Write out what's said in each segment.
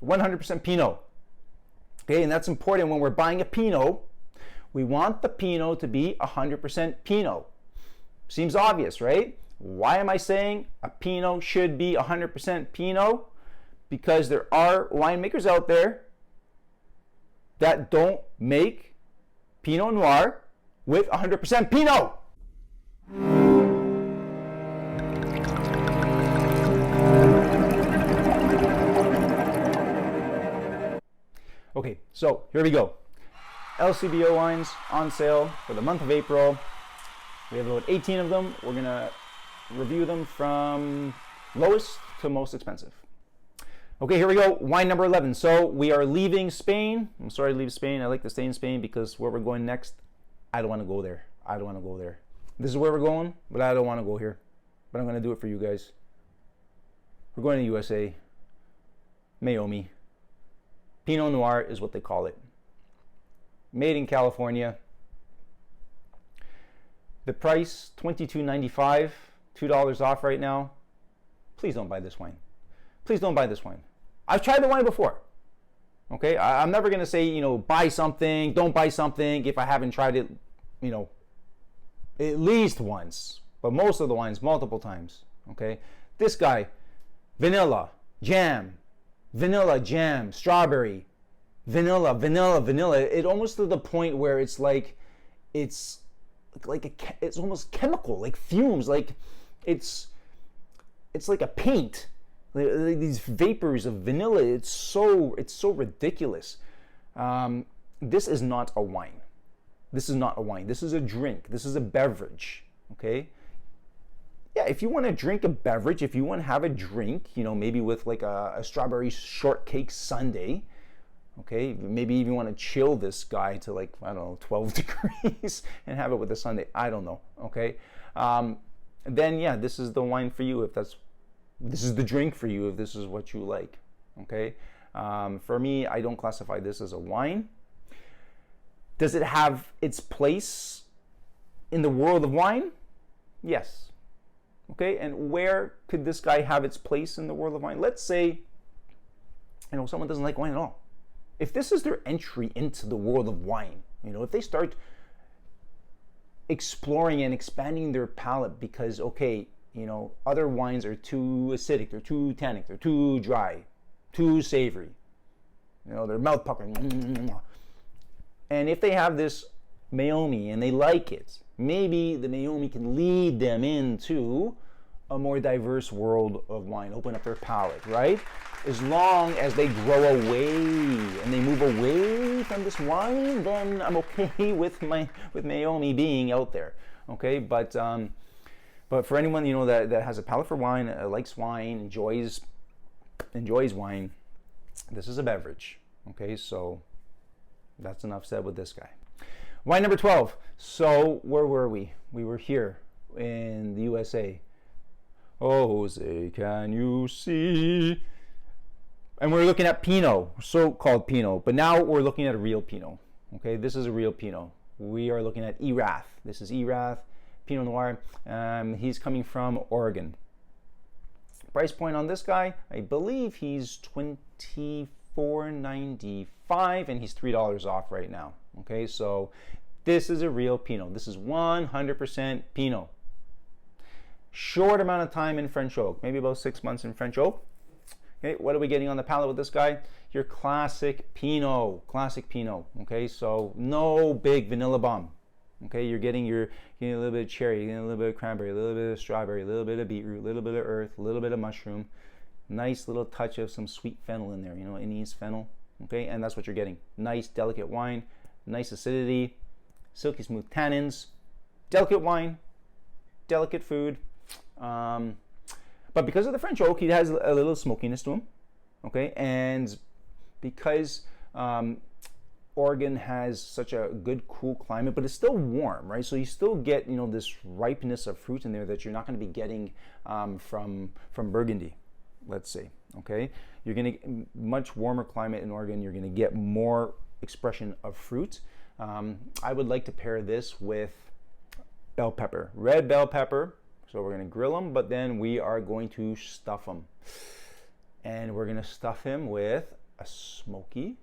100% Pinot. Okay, and that's important when we're buying a Pinot. We want the Pinot to be 100% Pinot. Seems obvious, right? Why am I saying a Pinot should be 100% Pinot? Because there are winemakers out there that don't make Pinot Noir with 100% Pinot. Okay, so here we go. LCBO wines on sale for the month of April. We have about 18 of them. We're gonna review them from lowest to most expensive. Okay, here we go. Wine number 11. So we are leaving Spain. I'm sorry to leave Spain. I like to stay in Spain because where we're going next, I don't want to go there. I don't want to go there. This is where we're going, but I don't want to go here. But I'm going to do it for you guys. We're going to USA. Meiomi. Pinot Noir is what they call it. Made in California. The price, $22.95, $2 off right now. Please don't buy this wine. Please don't buy this wine. I've tried the wine before. Okay, I'm never gonna say, buy something, don't buy something if I haven't tried it, at least once. But most of the wines, multiple times. Okay, this guy, vanilla, jam, strawberry, vanilla. It almost to the point where it's like, it's almost chemical, like fumes, like it's like a paint. These vapors of vanilla, it's so ridiculous. This is not a wine. This is not a wine. This is a drink. This is a beverage. Okay. Yeah, if you want to drink a beverage, if you want to have a drink, maybe with like a strawberry shortcake sundae. Okay, maybe even want to chill this guy to 12 degrees and have it with a sundae. I don't know. Okay, then yeah, this is the wine for you this is the drink for you if this is what you like. Okay, for me, I don't classify this as a wine. Does it have its place in the world of wine? Yes. Okay, and where could this guy have its place in the world of wine? Let's say, someone doesn't like wine at all. If this is their entry into the world of wine, if they start exploring and expanding their palate because, other wines are too acidic, they're too tannic, they're too dry, too savory, they're mouth puckering. And if they have this Meiomi and they like it, maybe the Meiomi can lead them into a more diverse world of wine, open up their palate, right? As long as they grow away and they move away from this wine, then I'm okay with Meiomi being out there, okay? But for anyone that has a palate for wine, likes wine, enjoys wine, this is a beverage, okay? So that's enough said with this guy. Wine number 12. So where were we? We were here in the USA. Oh, Jose, can you see? And we're looking at Pinot, so-called Pinot, but now we're looking at a real Pinot. Okay, this is a real Pinot. We are looking at Erath. This is Erath, Pinot Noir. He's coming from Oregon. Price point on this guy, I believe he's $24.95, and he's $3 off right now. Okay, so this is a real Pinot. This is 100% Pinot. Short amount of time in French oak, maybe about 6 months in French oak. Okay, what are we getting on the palate with this guy? Your classic Pinot, okay? So no big vanilla bomb, okay? You're getting a little bit of cherry, you're getting a little bit of cranberry, a little bit of strawberry, a little bit of beetroot, a little bit of earth, a little bit of mushroom, nice little touch of some sweet fennel in there, anise fennel, okay? And that's what you're getting. Nice, delicate wine, nice acidity, silky smooth tannins, delicate wine, delicate food. But because of the French oak, he has a little smokiness to him, okay? And because Oregon has such a good, cool climate, but it's still warm, right? So you still get, this ripeness of fruit in there that you're not going to be getting from Burgundy, let's say, okay? You're going to much warmer climate in Oregon. You're going to get more expression of fruit. I would like to pair this with bell pepper, red bell pepper. So we're going to grill them, but then we are going to stuff them. And we're going to stuff him with a smoky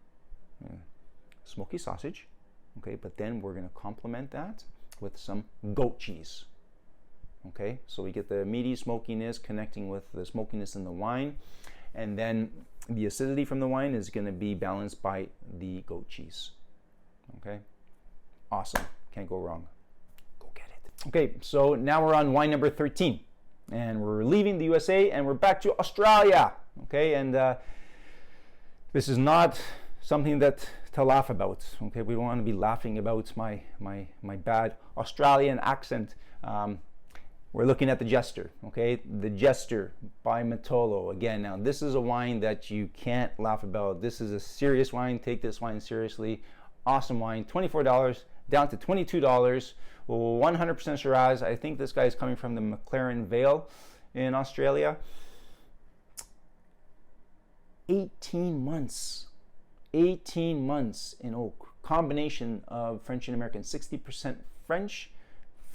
sausage, okay, but then we're going to complement that with some goat cheese. Okay, so we get the meaty smokiness connecting with the smokiness in the wine, and then the acidity from the wine is going to be balanced by the goat cheese. Okay, awesome, can't go wrong. Go get it. Okay, so now we're on wine number 13, and we're leaving the USA and we're back to Australia. Okay, and this is not something that to laugh about. Okay, we don't want to be laughing about my bad Australian accent. We're looking at the Jester, okay? The Jester by Mitolo. Again, now this is a wine that you can't laugh about. This is a serious wine. Take this wine seriously. Awesome wine. $24 down to $22. 100% Shiraz. I think this guy is coming from the McLaren Vale in Australia. 18 months. 18 months in oak. Combination of French and American. 60% French,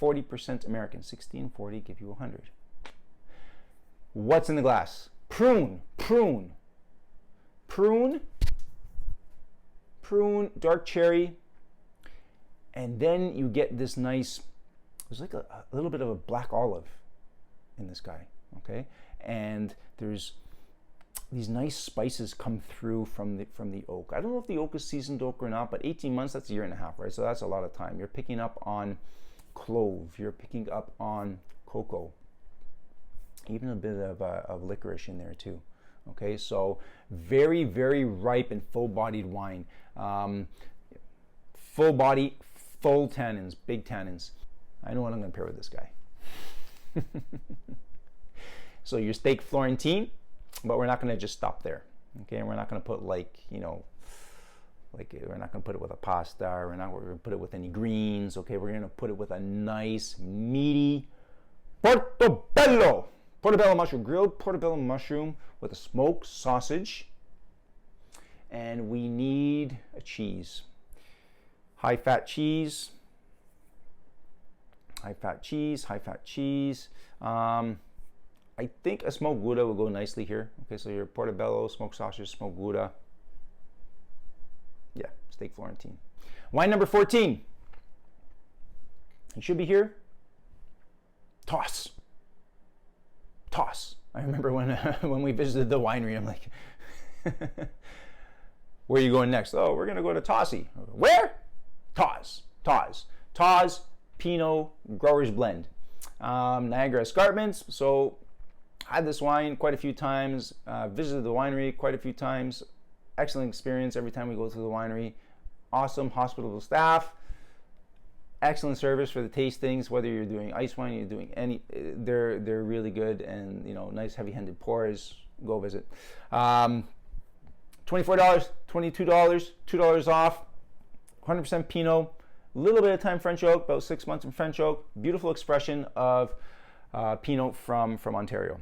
40% American. 60 and 40 give you 100. What's in the glass? Prune, dark cherry, and then you get this nice, there's like a little bit of a black olive in this guy, okay? And there's these nice spices come through from the oak. I don't know if the oak is seasoned oak or not, but 18 months, that's a year and a half, right? So that's a lot of time. You're picking up on clove, you're picking up on cocoa, even a bit of licorice in there too. Okay, so very, very ripe and full-bodied wine. Full body, full tannins, big tannins. I know what I'm going to pair with this guy. So your steak Florentine, but we're not going to just stop there. Okay, and we're not going to put we're not going to put it with a pasta. We're not going to put it with any greens. Okay, we're going to put it with a nice meaty portobello mushroom, grilled portobello mushroom with a smoked sausage. And we need a cheese, high fat cheese. I think a smoked Gouda will go nicely here. Okay, so your portobello, smoked sausage, smoked Gouda. Yeah, steak Florentine. Wine number 14. It should be here. Tawse. I remember when we visited the winery, I'm like, where are you going next? Oh, we're going to go to Tawse. Where? Tawse. Pinot Growers Blend. Niagara Escarpments. So had this wine quite a few times. Visited the winery quite a few times. Excellent experience every time we go to the winery. Awesome hospitable staff. Excellent service for the tastings, whether you're doing ice wine, you're doing any, they're really good, and nice heavy-handed pours. Go visit. $24, $22, $2 off. 100% Pinot. A little bit of time French oak, about 6 months in French oak. Beautiful expression of Pinot from Ontario.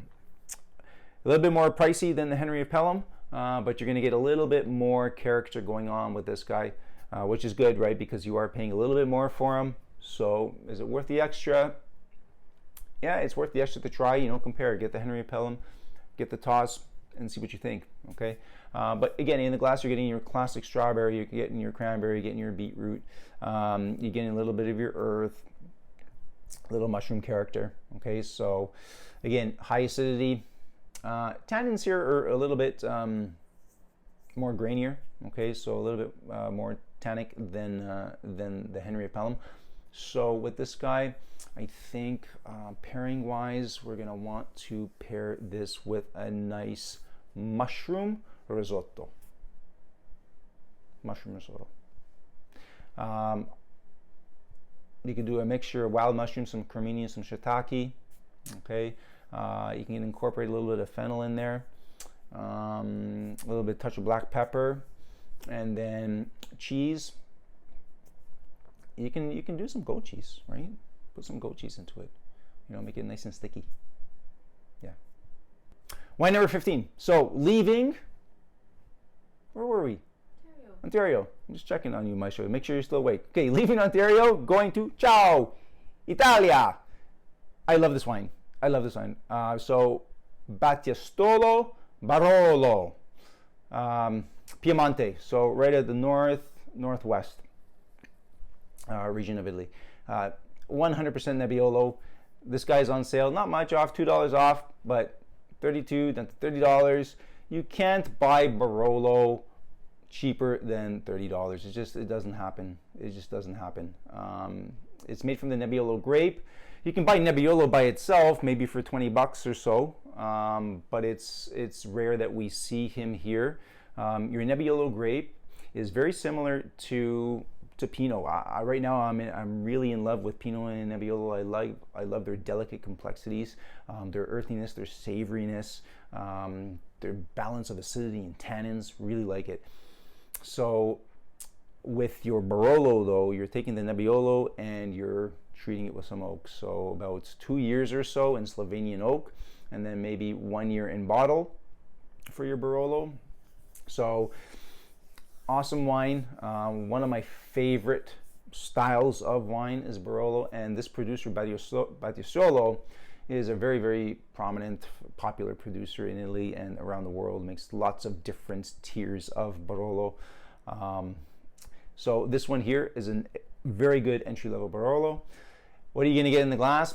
A little bit more pricey than the Henry of Pelham, but you're going to get a little bit more character going on with this guy. Which is good, right? Because you are paying a little bit more for them. So is it worth the extra? Yeah, it's worth the extra to try. Compare. Get the Henry of Pelham, get the Tawse, and see what you think. Okay. But again, in the glass, you're getting your classic strawberry. You're getting your cranberry. You're getting your beetroot. You're getting a little bit of your earth, a little mushroom character. Okay. So again, high acidity. Tannins here are a little bit more grainier. Okay, so a little bit more tannic than the Henry of Pelham. So with this guy, I think pairing wise, we're gonna want to pair this with a nice mushroom risotto. You can do a mixture of wild mushrooms, some cremini, some shiitake. Okay, you can incorporate a little bit of fennel in there, a little bit touch of black pepper. And then cheese. You can do some goat cheese, right? Put some goat cheese into it. Make it nice and sticky. Yeah. Wine number 15. So leaving. Where were we? Ontario. I'm just checking on you, Maestro. Make sure you're still awake. Okay, leaving Ontario, going to Ciao, Italia. I love this wine. So Batasiolo Barolo. Piemonte, so right at the northwest region of Italy. 100% Nebbiolo. This guy's on sale, not much off, $2 off, but $32 down to $30. You can't buy Barolo cheaper than $30. It doesn't happen. It just doesn't happen. It's made from the Nebbiolo grape. You can buy Nebbiolo by itself, maybe for 20 bucks or so, but it's rare that we see him here. Your Nebbiolo grape is very similar to Pinot. Right now, I'm really in love with Pinot and Nebbiolo. I love their delicate complexities, their earthiness, their savoriness, their balance of acidity and tannins. Really like it. So with your Barolo, though, you're taking the Nebbiolo and you're treating it with some oak. So about 2 years or so in Slovenian oak, and then maybe 1 year in bottle for your Barolo. So awesome wine. One of my favorite styles of wine is Barolo, and this producer, Batasiolo, is a very, very prominent, popular producer in Italy and around the world. Makes lots of different tiers of Barolo. So this one here is a very good entry-level Barolo. What are you going to get in the glass?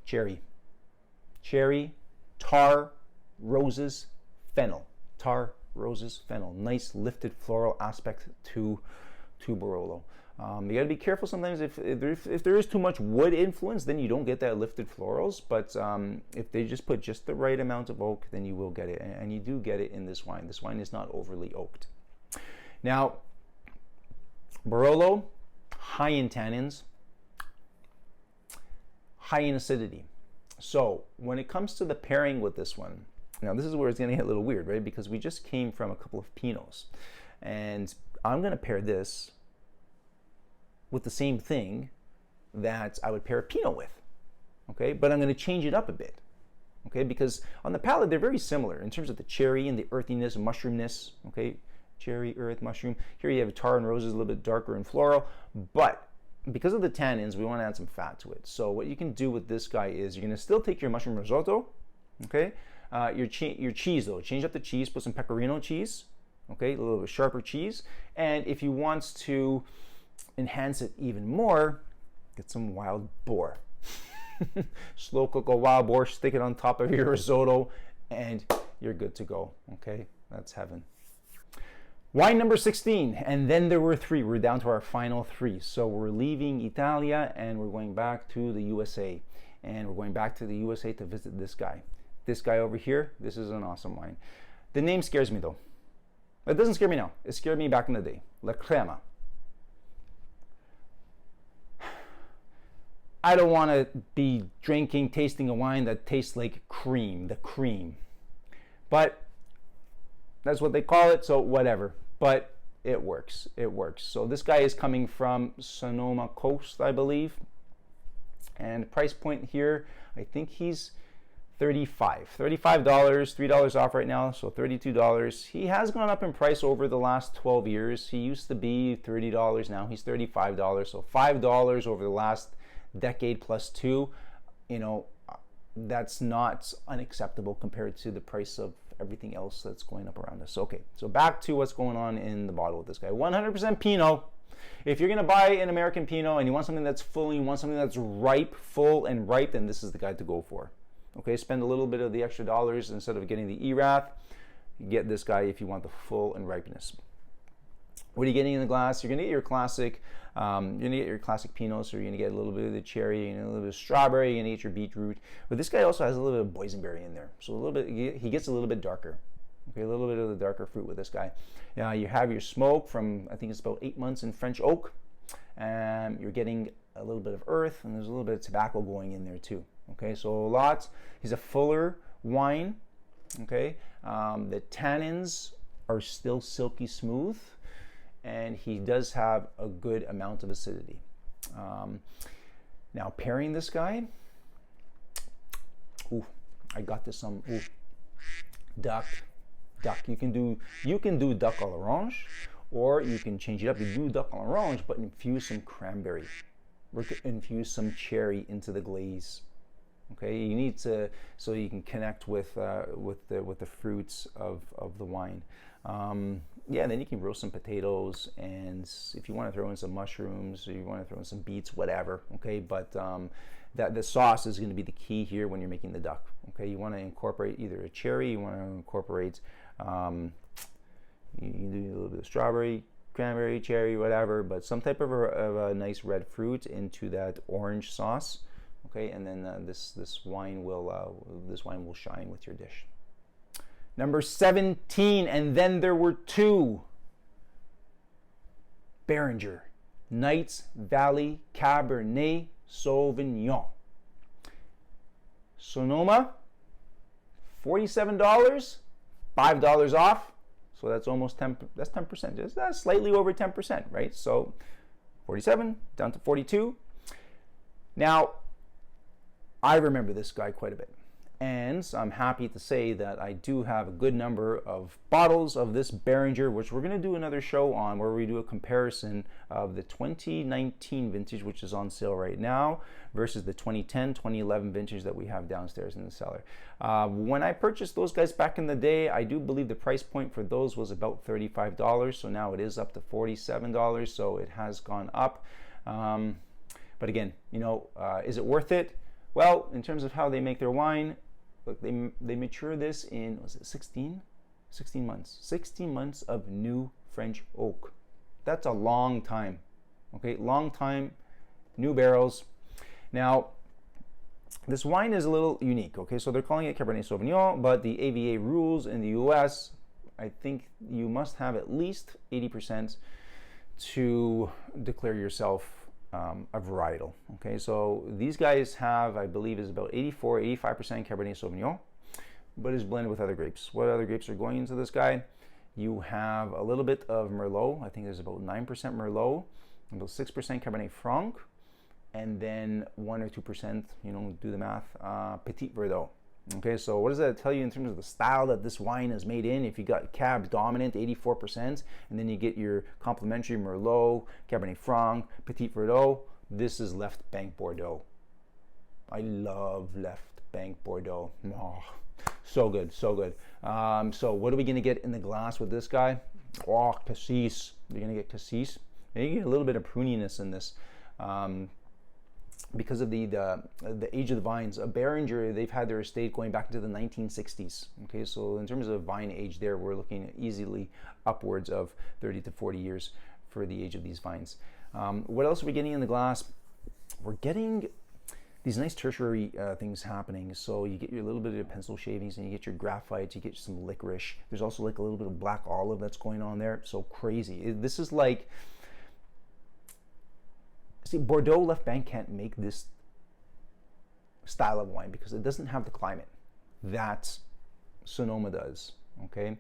Cherry, tar, roses, fennel. Tar, roses, fennel. Nice lifted floral aspect to Barolo. You got to be careful sometimes if there is too much wood influence, then you don't get that lifted florals. But if they just put just the right amount of oak, then you will get it, and you do get it in this wine. This wine is not overly oaked. Now, Barolo, high in tannins, high in acidity. So when it comes to the pairing with this one, now this is where it's going to get a little weird, right? Because we just came from a couple of Pinots, and I'm going to pair this with the same thing that I would pair a Pinot with, okay? But I'm going to change it up a bit, okay? Because on the palate, they're very similar in terms of the cherry and the earthiness and mushroomness, okay? Cherry, earth, mushroom. Here you have tar and roses, a little bit darker and floral, but because of the tannins, we want to add some fat to it. So what you can do with this guy is you're going to still take your mushroom risotto, okay? Your cheese, though, change up the cheese, put some pecorino cheese, okay? A little bit sharper cheese. And if you want to enhance it even more, get some wild boar. Slow cook a wild boar, stick it on top of your risotto, and you're good to go, okay? That's heaven. Wine number 16, and then there were 3. We're down to our final 3. So we're leaving Italia and we're going back to the USA. And we're going back to the USA to visit this guy. This guy over here, this is an awesome wine. The name scares me though. It doesn't scare me now. It scared me back in the day. La Crema. I don't want to be tasting a wine that tastes like cream, the cream. But that's what they call it, so whatever. But it works. It works. So this guy is coming from Sonoma Coast, I believe. And price point here, I think he's $35, $3 off right now, so $32. He has gone up in price over the last 12 years. He used to be $30, now he's $35, so $5 over the last decade plus 2. You know, that's not unacceptable compared to the price of everything else that's going up around us. Okay, so back to what's going on in the bottle with this guy. 100% Pinot. If you're going to buy an American Pinot and you want something that's full, you want something that's ripe, full and ripe, then this is the guy to go for. Okay, spend a little bit of the extra dollars instead of getting the Erath. Get this guy if you want the full and ripeness. What are you getting in the glass? You're going to get your classic. Pinot, so you're going to get a little bit of the cherry, and a little bit of strawberry, you're going to get your beetroot. But this guy also has a little bit of boysenberry in there, so a little bit. He gets a little bit darker. Okay, a little bit of the darker fruit with this guy. You have your smoke from, I think it's about 8 months in French oak, and you're getting a little bit of earth, and there's a little bit of tobacco going in there too. Okay, so lots. He's a fuller wine. Okay, the tannins are still silky smooth, and he does have a good amount of acidity. Now pairing this guy, I got this some duck. You can do duck à l'orange, or you can change it up. You do duck à l'orange, but infuse some cranberry, or infuse some cherry into the glaze. Okay, you need to, so you can connect with the fruits of the wine. yeah, then you can roast some potatoes, and if you want to throw in some mushrooms, or you want to throw in some beets, whatever, okay? But that the sauce is going to be the key here when you're making the duck, okay? You want to incorporate either a cherry, you want to incorporate, you can do a little bit of strawberry, cranberry, cherry, whatever, but some type of a nice red fruit into that orange sauce, okay? And then this wine will shine with your dish. Number 17, and then there were two. Beringer, Knights Valley Cabernet Sauvignon. Sonoma, $47, $5 off. So that's almost 10%. That's 10%. That's slightly over 10%, right? So 47 down to 42. Now, I remember this guy quite a bit. And I'm happy to say that I do have a good number of bottles of this Beringer, which we're going to do another show on, where we do a comparison of the 2019 vintage, which is on sale right now, versus the 2010, 2011 vintage that we have downstairs in the cellar. When I purchased those guys back in the day, I do believe the price point for those was about $35. So now it is up to $47. So it has gone up. But again, you know, is it worth it? Well, in terms of how they make their wine, look, they mature this in, was it 16 months. 16 months of new French oak. That's a long time. Okay, long time, new barrels. Now, this wine is a little unique. Okay, so they're calling it Cabernet Sauvignon, but the AVA rules in the US, I think you must have at least 80% to declare yourself a varietal. Okay, so these guys have, I believe, is about 85% Cabernet Sauvignon, but is blended with other grapes. What other grapes are going into this guy? You have a little bit of Merlot. I think there's about 9% Merlot, about 6% Cabernet Franc, and then 1 or 2%, you know, do the math, Petit Verdot. Okay, so what does that tell you in terms of the style that this wine is made in? If you got Cab dominant, 84%, and then you get your complementary Merlot, Cabernet Franc, Petit Verdot, this is left bank Bordeaux. I love left bank Bordeaux. Oh, so good, so good. So what are we gonna get in the glass with this guy? Oh, cassis. You're gonna get cassis. And you get a little bit of pruniness in this. Because of the age of the vines. A Beringer, they've had their estate going back into the 1960s. Okay, so in terms of vine age there, we're looking at easily upwards of 30 to 40 years for the age of these vines. What else are we getting in the glass? We're getting these nice tertiary things happening. So you get your little bit of pencil shavings, and you get your graphites, you get some licorice. There's also like a little bit of black olive that's going on there. So crazy. This is like, see, Bordeaux Left Bank can't make this style of wine because it doesn't have the climate that Sonoma does. Okay,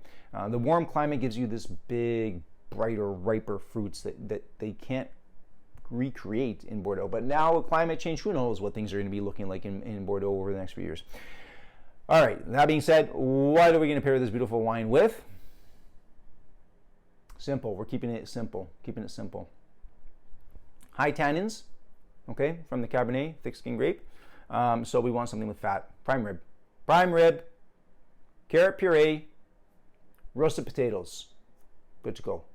the warm climate gives you this big, brighter, riper fruits that they can't recreate in Bordeaux. But now with climate change, who knows what things are going to be looking like in Bordeaux over the next few years. All right, that being said, what are we going to pair this beautiful wine with? Simple. We're keeping it simple. Keeping it simple. High tannins, okay, from the Cabernet, thick skin grape. So we want something with fat. Prime rib, carrot puree, roasted potatoes. Good to go.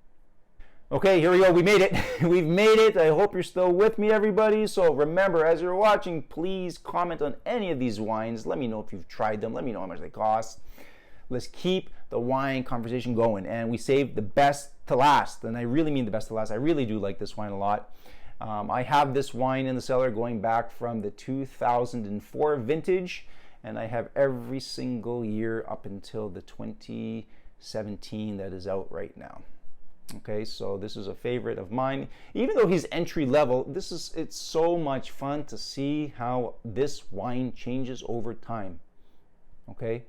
Okay, here we go. We made it. We've made it. I hope you're still with me, everybody. So remember, as you're watching, please comment on any of these wines. Let me know if you've tried them. Let me know how much they cost. Let's keep the wine conversation going. And we saved the best to last. And I really mean the best to last. I really do like this wine a lot. I have this wine in the cellar going back from the 2004 vintage, and I have every single year up until the 2017 that is out right now. Okay, so this is a favorite of mine. Even though he's entry level, it's so much fun to see how this wine changes over time. Okay,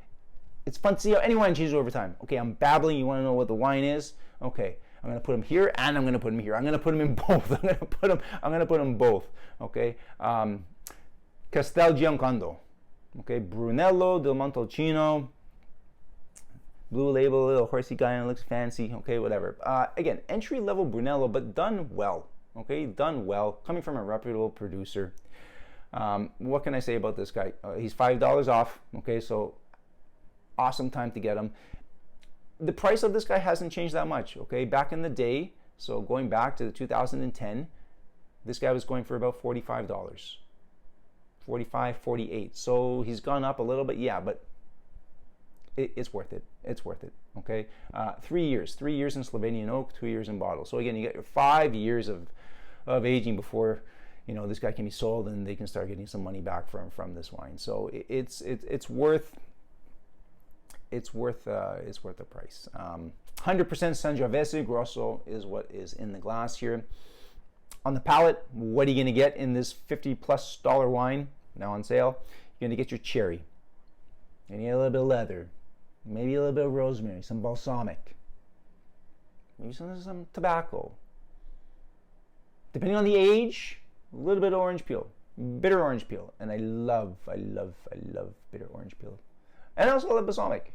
it's fun to see how any wine changes over time. Okay, I'm babbling. You want to know what the wine is? Okay. I'm going to put them here, and I'm going to put them here. I'm going to put them in both. I'm going to put them both. Okay. Castel Giocondo. Okay. Brunello del Montalcino. Blue label, little horsey guy, and looks fancy. Okay, whatever. Again, entry level Brunello, but done well. Okay, done well. Coming from a reputable producer. What can I say about this guy? He's $5 off. Okay, so awesome time to get him. the price of this guy hasn't changed that much, okay? Back in the day, so going back to the 2010, this guy was going for about $45. 45, 48. So he's gone up a little bit, yeah, but it's worth it. It's worth it, okay? 3 years in Slovenian oak, 2 years in bottle. So again, you get your 5 years of aging before, you know, this guy can be sold and they can start getting some money back from this wine. So it's worth the price. 100% Sangiovese Grosso is what is in the glass here. On the palate, what are you going to get in this $50+ wine now on sale? You're going to get your cherry. You're going to get a little bit of leather, maybe a little bit of rosemary, some balsamic, maybe some tobacco. Depending on the age, a little bit of orange peel, bitter orange peel, and I love bitter orange peel, and also a little balsamic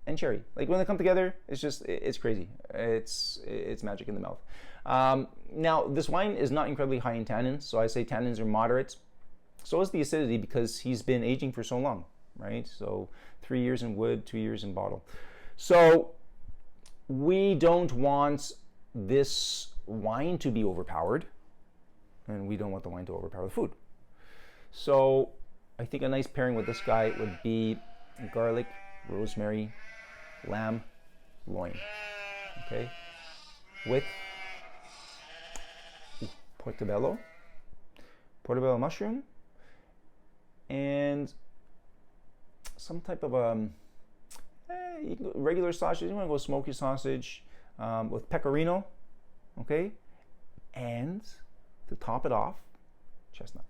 and cherry. Like when they come together, it's crazy. It's magic in the mouth. Now this wine is not incredibly high in tannins, so I say tannins are moderate. So is the acidity because he's been aging for so long, right? So 3 years in wood, 2 years in bottle. So we don't want this wine to be overpowered, and we don't want the wine to overpower the food. So I think a nice pairing with this guy would be garlic, rosemary, lamb, loin, okay, with portobello mushroom, and some type of you can go regular sausage. You want to go smoky sausage with pecorino, okay, and to top it off, chestnut.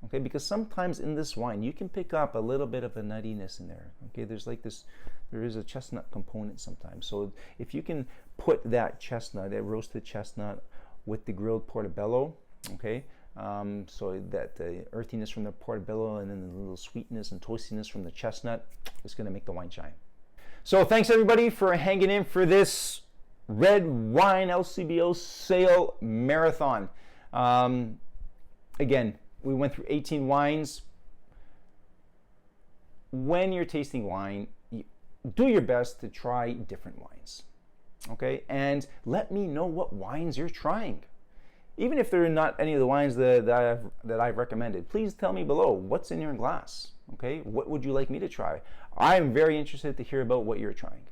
Okay, because sometimes in this wine you can pick up a little bit of a nuttiness in there. Okay, there is a chestnut component sometimes. So if you can put that chestnut, that roasted chestnut, with the grilled portobello, okay, so that the earthiness from the portobello and then the little sweetness and toastiness from the chestnut is going to make the wine shine. So thanks everybody for hanging in for this red wine LCBO sale marathon. Again, we went through 18 wines. When you're tasting wine, do your best to try different wines, okay? And let me know what wines you're trying. Even if they're not any of the wines that I've recommended, please tell me below what's in your glass, okay? What would you like me to try? I'm very interested to hear about what you're trying,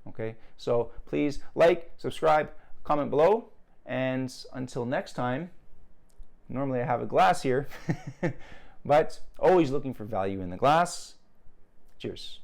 okay? So please like, subscribe, comment below, and until next time, normally I have a glass here, but always looking for value in the glass. Cheers.